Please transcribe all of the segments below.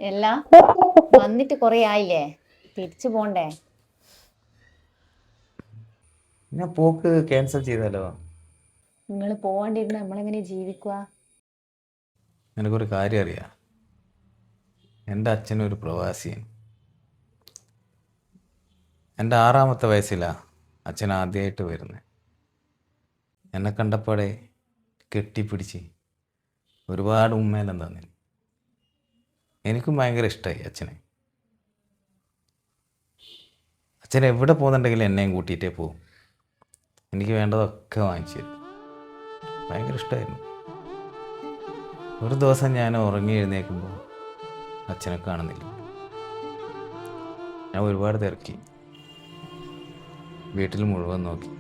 എല്ലാം വന്നിട്ട് കൊറേ ആയില്ലേ, തിരിച്ചു പോണ്ടേ? ഞാൻ പോക്ക് ക്യാൻസൽ ചെയ്താലോ? നിങ്ങൾ പോവാണ്ടിരുന്ന നമ്മളെങ്ങനെ ജീവിക്കുക? നിനക്കൊരു കാര്യം അറിയാം, എൻ്റെ അച്ഛനൊരു പ്രവാസിയാണ്. എൻ്റെ 6ാമത്തെ വയസ്സിലാണ് അച്ഛൻ ആദ്യമായിട്ട് വരുന്നത്. എന്നെ കണ്ടപ്പോഴേ കെട്ടിപ്പിടിച്ച് ഒരുപാട് ഉമ്മയെല്ലാം തന്നെ. എനിക്കും ഭയങ്കര ഇഷ്ടമായി അച്ഛനെ. അച്ഛൻ എവിടെ പോകുന്നുണ്ടെങ്കിലും എന്നെയും കൂട്ടിയിട്ടേ പോകും. എനിക്ക് വേണ്ടതൊക്കെ വാങ്ങിച്ചു തരും. ഭയങ്കര ഇഷ്ടമായിരുന്നു. ഒരു ദിവസം ഞാൻ ഉറങ്ങി എഴുന്നേൽക്കുമ്പോൾ അച്ഛനെ കാണുന്നില്ല. ഞാൻ ഒരുപാട് തിരക്കി, വീട്ടിൽ മുഴുവൻ നോക്കി.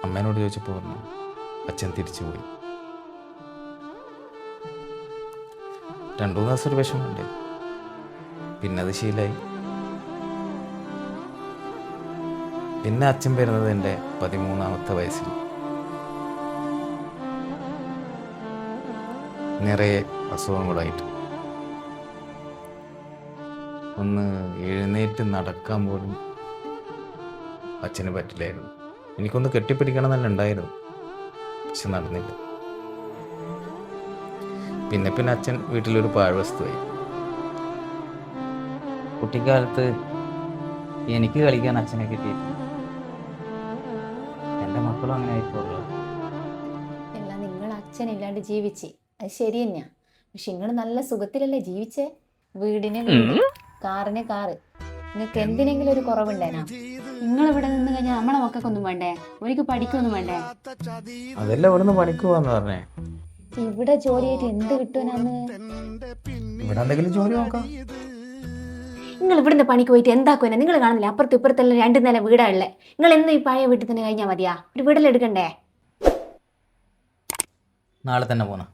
അമ്മേനോട് ചോദിച്ചപ്പോൾ പറഞ്ഞു അച്ഛൻ തിരിച്ചു പോയി. 2-3 ദിവസം ഒരു വിഷമമുണ്ട്, പിന്നെ അത് ശീലമായി. പിന്നെ അച്ഛൻ വരുന്നത് എൻ്റെ 13ാമത്തെ വയസ്സിൽ. നിറയെ അസുഖങ്ങളായിട്ട് ഒന്ന് എഴുന്നേറ്റ് നടക്കാൻ പോലും അച്ഛന് പറ്റില്ലായിരുന്നു. എനിക്കൊന്ന് കെട്ടിപ്പിടിക്കണം എന്നല്ല ഉണ്ടായിരുന്നു, പക്ഷെ നടന്നില്ല. പിന്നെ അച്ഛൻ വീട്ടിലൊരു പാഴ്വസ്തുവായി. കുട്ടിക്കാലത്ത് എനിക്ക് കളിക്കാൻ അച്ഛനെ കിട്ടിയിട്ടുണ്ട്. എൻ്റെ മക്കളും അങ്ങനെ ആയിപ്പോഴുള്ള. എല്ലാം നിങ്ങൾ അച്ഛനില്ലാണ്ട് ജീവിച്ച്, അത് ശരി തന്നെയാ. പക്ഷെ നിങ്ങൾ നല്ല സുഖത്തിലല്ലേ ജീവിച്ചേ? വീടിന് വീട്, കാറിന് കാറ്. നിങ്ങൾക്ക് എന്തിനെങ്കിലും ഒരു കുറവുണ്ടേനാ? നിങ്ങൾ ഇവിടെ നിന്ന് കഴിഞ്ഞാൽ നമ്മളെ മക്കൾക്കൊന്നും വേണ്ടേ? ഒരിക്കൽ പഠിക്കൊന്നും വേണ്ടേ? അതെല്ലാം ഇവിടുന്ന് പണിക്ക് പോവാന്ന് പറഞ്ഞേ. ഇവിടെ ജോലിയായിട്ട് എന്ത് കിട്ടുവാനാന്ന്? ഇവിടെ എന്തെങ്കിലും ജോലി നോക്കാം. നിങ്ങൾ ഇവിടുന്ന് പണിക്ക് പോയിട്ട് എന്താക്കുവാനാ? നിങ്ങൾ കാണുന്നില്ല അപ്പുറത്ത് ഇപ്പുറത്തെല്ലാം 2 നില വീടാ ഉള്ളത്. നിങ്ങൾ എന്നും ഈ പഴയ വീട്ടിൽ തന്നെ കഴിഞ്ഞാൽ മതിയാ? ഒരു വീട്ടിലെടുക്കണ്ടേ? നാളെ തന്നെ പോണം.